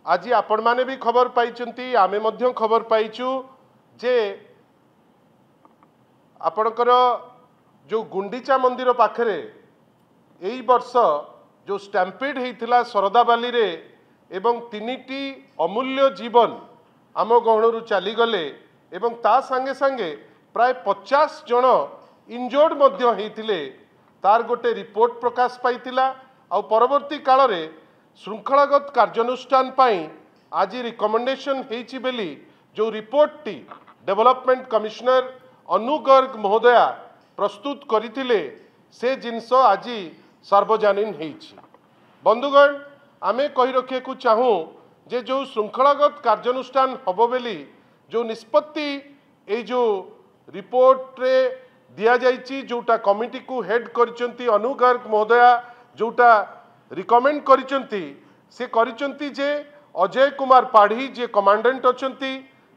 आज आपण माने भी खबर पाइचंती आमे मध्य खबर पाइचु जे आपणकर जो गुंडीचा मंदिर पाखरे एई वर्ष जो स्टैम्पिड होता शरदाबाली रे एवं तीनिटी अमूल्य जीवन आम गहणरू चलीगले एवं ता संगे संगे प्राय 50 जन इंजोर्ड मध्य होइतिले तार गोटे रिपोर्ट प्रकाश पाइतिला आ परवर्ती काल रे श्रृंखलागत कार्यानुष्ठान पाई आज रिकमेंडेशन हेची बेली जो रिपोर्ट टी डेवलपमेंट कमिश्नर अनु गर्ग महोदया प्रस्तुत करथिले से जिनस आज सार्वजनीन हेची। बंधुगण आमे कही रखे को चाहूँ जे जो श्रृंखलागत कार्यानुष्ठान हबो बेली जो निष्पत्ति ए जो रिपोर्ट रे दिया जाइची जोटा कमिटी को हेड करिसंती अनु गर्ग महोदया जोटा रिकमेंड करिसंती से करिसंती जे अजय कुमार पाढ़ी जे कमांडेंट अछंती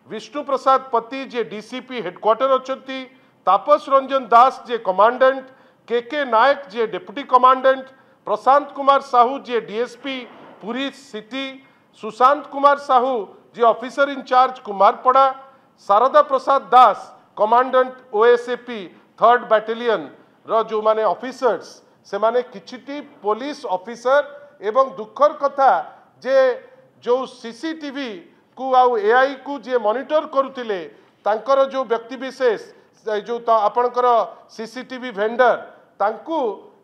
विष्णु प्रसाद पति जे डीसीपी हेडक्वार्टर अछंती तापस रंजन दास जे कमांडेंट के नायक जे डेप्यूटी कमांडेंट प्रशांत कुमार साहू जे डीएसपी पुरी सिटी सुशांत कुमार साहू जे ऑफिसर इंचार्ज कुमारपड़ा शारदा प्रसाद दास कमांडेंट ओएसएपी 3rd बैटालियन रो जो माने ऑफिसर्स से माने किछिटी पुलिस ऑफिसर एवं दुखर कथा जे जो सीसीटीवी को आउ एआई को जे मॉनिटर करुतिले तांकर जो व्यक्ति विशेष जो आपणकर सीसीटीवी वेंडर तांकू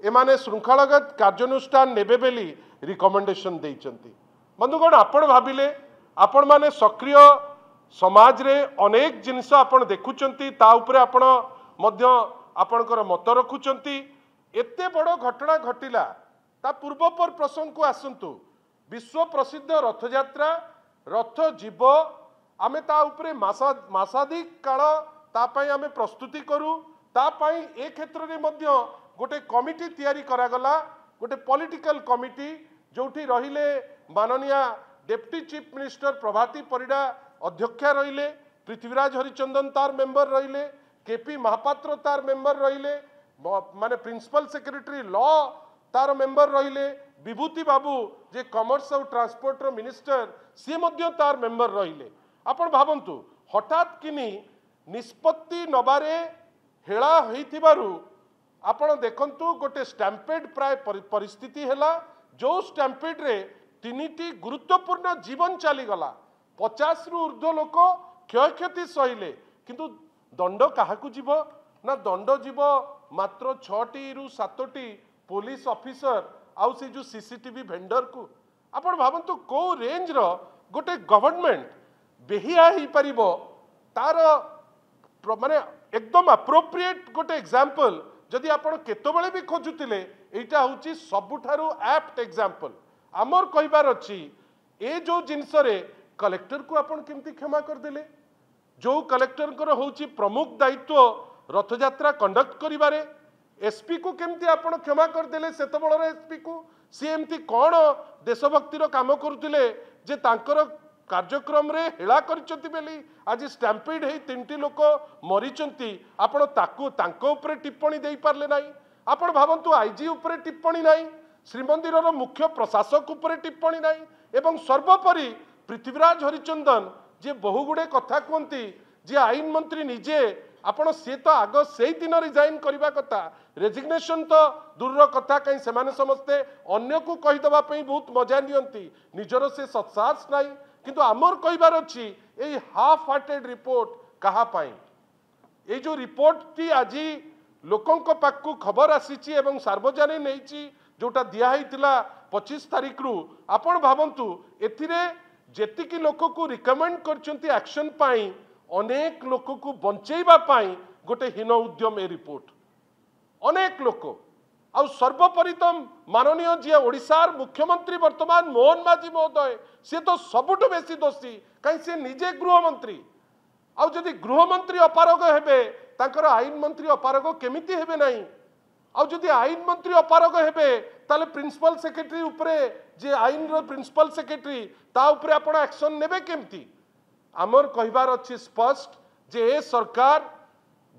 एमाने श्रृंखलागत कार्यानुष्ठान नेबे बेली रिकमेंडेशन देइचंती। बंधुगण आपण भाबिले आपण माने सक्रिय समाज रे अनेक जिनिस आपण देखुचंती ता उपरे आपण मध्य आपणकर मत रखुचंती एते बड़ घटना घटिला ता पूर्व पर प्रसंग को आसंतु विश्व प्रसिद्ध रथयात्रा रथ जीव आमे ता उपरे मासाधिक काल ता पई आमे प्रस्तुति करू ता पई ए क्षेत्र रे मध्य गोटे कमिटी तैयारी करागला गोटे पॉलिटिकल कमिटी जोठी रहिले माननीय डेप्टी चीफ मिनिस्टर प्रभाती परिडा अध्यक्षा रहिले पृथ्वीराज हरिचंदन तार मेंबर रहिले केपी महापात्र तार मेंबर रहिले माने प्रिंसिपल सेक्रेटरी लॉ तार मेंबर रहिले विभूति बाबू जे कॉमर्स और ट्रांसपोर्ट रो मिनिस्टर सी मध्य तार मेंबर रहिले। आपण भाबंतु हठात किनी निष्पत्ति नबारे हेला होइथिबारु आपण देखंतु गोटे स्टैम्पेड प्राय परिस्थिति हेला जो स्टैम्पेड रे तीनिटी गुरुत्वपूर्ण जीवन चली गला 50 रु ऊर्ध्व लोक क्षयक्षति सहिले किंतु दंड काहाकू जीव ना दंड जीव मात्र 6टी रु 7टी पुलिस ऑफिसर आउ से जो सीसीटीवी वेंडर को आपण भाबंतु को रेंज रो गोटे गवर्नमेंट बेहिया ही परिबो तार माने एकदम अप्रोप्रिएट गोटे एग्जांपल जदि आपण केतबेले भी खोजुतिले एटा होची सबुठारु एप्ट एग्जांपल आमर कहिबार अछि ए जो जिनस रे कलेक्टर को आपण केमती क्षमा कर देले जो कलेक्टर कर होची प्रमुख दायित्व रथयात्रा कंडक्ट करिबारे एसपी को केमती आपण क्षमा कर देले सेतबळर एसपी को सी एमती कोन देशभक्तिर काम करुतिले जे तांकर कार्यक्रम रे हेला करिसंती बेली आज स्टैम्पिड हे 3टी लोक मरिचंती आपण ताकू तांको ऊपर टिप्पणी देई पारले नाही। आपण भाबंतु आईजी ऊपर टिप्पणी नाही श्रीमंदिर रो मुख्य प्रशासक ऊपर टिप्पणी नाही एवं सर्वोपरि पृथ्वीराज हरिचंदन जे बहुगुडे कथा कहती जे आईन मंत्री निजे आपण सी तो आग से दिन रिजाइन करबा कथा रेजिग्नेशन तो दूर कथा कहीं से समस्ते अन्य को कहीदेवा बहुत मजा नियंती निजर से सत्साहस नहीं किंतु आमर कहबार अच्छी ये हाफ हार्टेड रिपोर्ट कहा पाई ये जो रिपोर्ट टी आज लोकों पाखु खबर आसी एवं सार्वजनीन नहीं जोटा दिया 25 तारीख रु आपण भावंतु एथिरे जेतिकी लोक को रिकमेंड करचंती एक्शन पाई अनेक लोक को बंचेबा पाई गोटे हीन उद्यम ए रिपोर्ट अनेक लोक आउ सर्वोपरि तो माननीय जी ओडिशार मुख्यमंत्री वर्तमान मोहन माझी महोदय सी तो सबुठ बेसी दोषी कहीं से निजे गृहमंत्री आउ जदि गृहमंत्री अपारग हेबे तांकर आईन मंत्री अपारग केमिति हेबे नहीं आउ जदि आईन मंत्री अपारग हेबे ताले प्रिंसिपल सेक्रेटरी उपरे जे आईन रो प्रिंसिपल सेक्रेटरी ता उपरे आपण एक्शन नेबे केमिति आमर कहिबार अछि स्पष्ट जे ए सरकार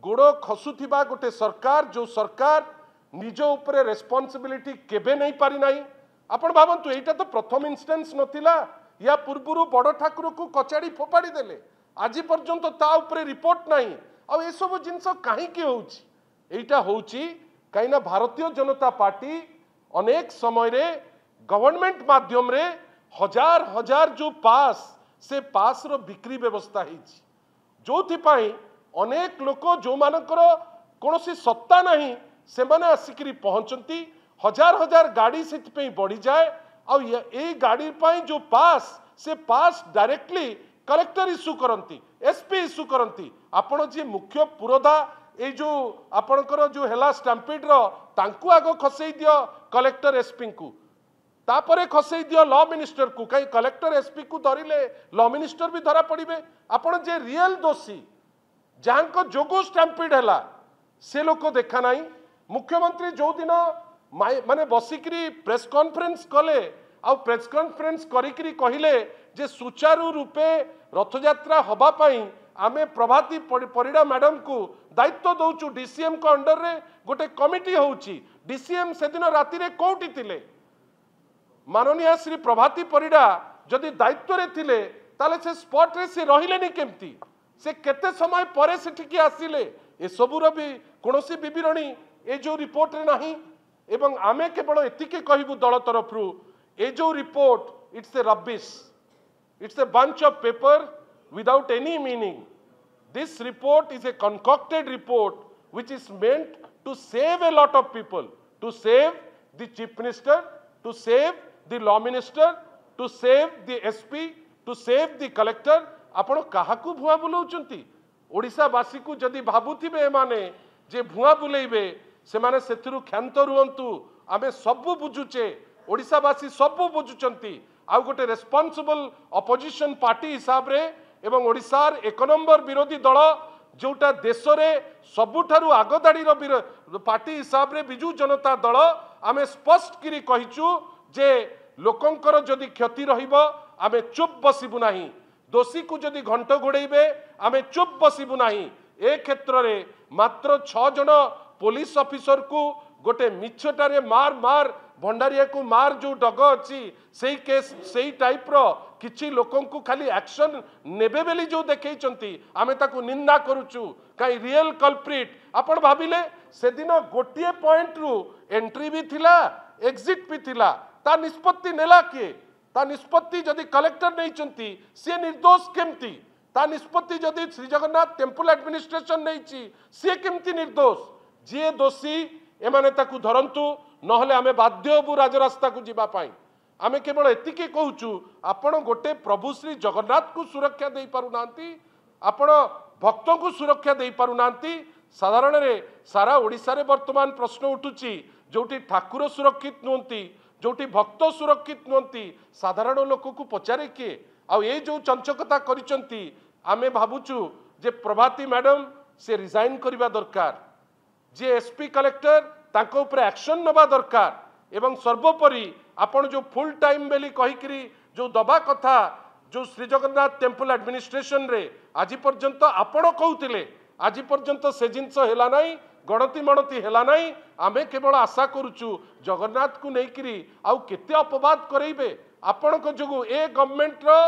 गोड़ खसुथिबा गोटे सरकार जो सरकार निज उपरे रेस्पॉन्सिबिलिटी केबे नहीं पारि नाही। आपण भाबंतु एटा तो प्रथम इंस्टेंस नथिला या पूर्व बड़ ठाकुर को कचाड़ी फोपाड़ी देले आज पर्यंत ता उपरे रिपोर्ट नहीं आ ए सब जिनस कहीं होटा होची कहीं भारतीय जनता पार्टी अनेक समय रे गवर्नमेंट माध्यम रे हजार हजार जो पास से पास रो बिक्री व्यवस्था जो अनेक लोक जो मानकर कौन सत्ता नहीं से माने आसिक पहुंचती हजार हजार गाड़ी से बढ़ी जाए और ये गाड़ी पाई जो पास से पास डायरेक्टली कलेक्टर इश्यू करती एसपी इश्यू करती आपण जी मुख्य पुरोधा ये जो आपणकर जो है स्टाम्पीड तांकु आग खसई दियो कलेक्टर एसपी को तापरे खसई दियो लॉ मिनिस्टर को कहीं कलेक्टर एसपी को धरिले लॉ मिनिस्टर भी धरा पड़े आपण जे रियल दोषी जहाँ जोगो स्टाम्पीड है से लोक देखा ना मुख्यमंत्री जो दिन माने बसिकी प्रेस कॉन्फ्रेंस कले आ प्रेस कॉन्फ्रेंस करिकरी कहिले जे सुचारू रूपे रथयात्रा हवा पाई आमे प्रभाती परिडा मैडम को दायित्व दौचु डीसीएम को अंडर रे गोटे कमिटी होउची डीसीएम से दिन राति रे कोठी थिले माननीय श्री प्रभाती परिडा जदि दायित्व रे थिले ताले से स्पॉट रे से रहिलेनी केमती से केते समय परे सेठिकी आसिले ए सबुर भी कोनोसी विवरणी ए जो रिपोर्ट रे नाही एवं आमे केवल एतिके कहबू दल तरफरु ए जो report it's a rubbish it's a bunch of paper without any meaning. This report is a concocted report which is meant to save a lot of people, to save the chief minister, to save the law minister, to save the SP, to save the collector. आपण काहाकू भुआ बुलाउचंती ओडिशावासी को जदि भाबुथिबे माने जे भुआ बुलेइबे से माने सेथिरु ख्यान्त रुहंतु आमे सबु बुझुचे ओडिशावासी सबु बुझुचंती आ गोटे रेस्पॉन्सिबल ऑपोजिशन पार्टी हिसाब रे एवं ओडिशार एक नंबर विरोधी दल जोटा देश रे सबुठारु आगदाड़ी पार्टी हिसाब रे बिजू जनता दल आमे स्पष्ट करी कहिचु जे लोकंकर जदि क्षति रहिबो आमे चुप बसिबु नाही दोषी को जदि घंट घोड़े आमे चुप बसिबु नाही ए क्षेत्र रे मात्र 6 जन पुलिस ऑफिसर को गोटे मिछटारे मार मार भंडारिया को मार जो डग अच्छी से केस से टाइप रो किछि लोकन को खाली एक्शन नेबे बेली जो देखैचंती आमे ताकू निंदा करूचु काई रियल कल्प्रिट आपण भाबिले से दिन गोटिए पॉइंट रु एंट्री भी थिला एग्जिट भी थिला ता निष्पत्ति नेला के ता निष्पत्ति जदि कलेक्टर नैचंती से निर्दोष केमती ता निष्पत्ति जदि श्री जगन्नाथ टेम्पल एडमिनिस्ट्रेशन नैची से केमती निर्दोष जे दोषी एमाने ताकू धरंतु नहले आमे बाध्य हबु राजरास्ता को जीवा पाई आमे केवल एतिके कहूचु आपण गोटे प्रभु श्री जगन्नाथ को सुरक्षा दे पारु नांती आपण भक्तों को सुरक्षा दे पारु नांती साधारण रे सारा ओडिसा रे वर्तमान प्रश्न उठुची जोटी ठाकुर सुरक्षित नोंती जोटी भक्त सुरक्षित नोंती साधारण लोक को पचारे के आ ए जो चंचकता करिसंती आमे भाबुचु जे प्रभाती मैडम से रिजाइन करबा दरकार जे एसपी कलेक्टर तांको ऊपर एक्शन नबा दरकार एवं सर्वोपरि आपण जो फुल टाइम बेली कहिकरी जो दबा कथा जो श्री जगन्नाथ टेम्पल एडमिनिस्ट्रेशन रे आज पर्यंत आपण कहउतिले आज पर्यंत से जिंस हेला नाही गणति मणति हेला नाही आमे केवल आशा करूचु जगन्नाथ को नेकरी आउ केते अपवाद करैबे आपण को जोगु ए गवर्नमेंट रो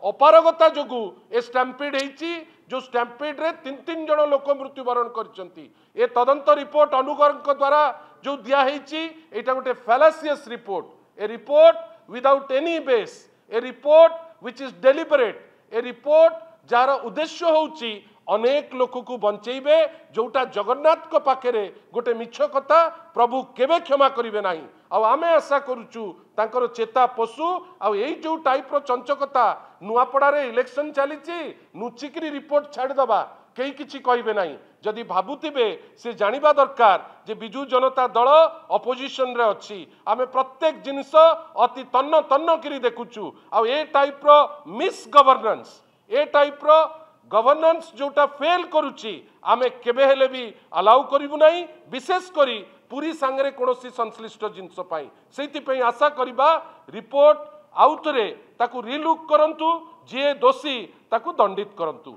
अपारगता जोगु ए स्टैम्पीड हेची जो स्टैम्पीड रे 3 जन लोक मृत्युवरण करचंती ए तदंत रिपोर्ट अनुगरक द्वारा जो दिया हेची एटा गोटे fallacious report a report without any base a report which is deliberate a report जार उद्देश्य होची अनेक लोक को बंचेबे जोटा जगन्नाथ को पाखे गोटे मिछ कथा प्रभु केबे क्षमा करिवे नाही आ आमे आशा करूचु तांकर चेता पशु आ एई जो टाइप रो चंचकता नुआपड़ा रे इलेक्शन चलीची नुचिकरी रिपोर्ट छाड़ दबा कई किछि कहिबे नाही जदि भाबुतिबे से जानिबा दरकार जे बिजू जनता दल अपोजिशन रे अछि आमे प्रत्येक जिनिस अति तन्न तन्न करी देखुचु आ ए टाइप रो मिस गवर्नेंस ए टाइप रो गवर्नेंस जोटा फेल करुची आमे केबे हेले भी अलाउ करिबु नाही विशेष करी पूरी सांगरे कोनोसी संश्लिष्ट जिंस पाई सेति पई आशा करिबा रिपोर्ट आउटरे ताकू रिलुक करंतु जे दोषी ताकू दंडित करंतु।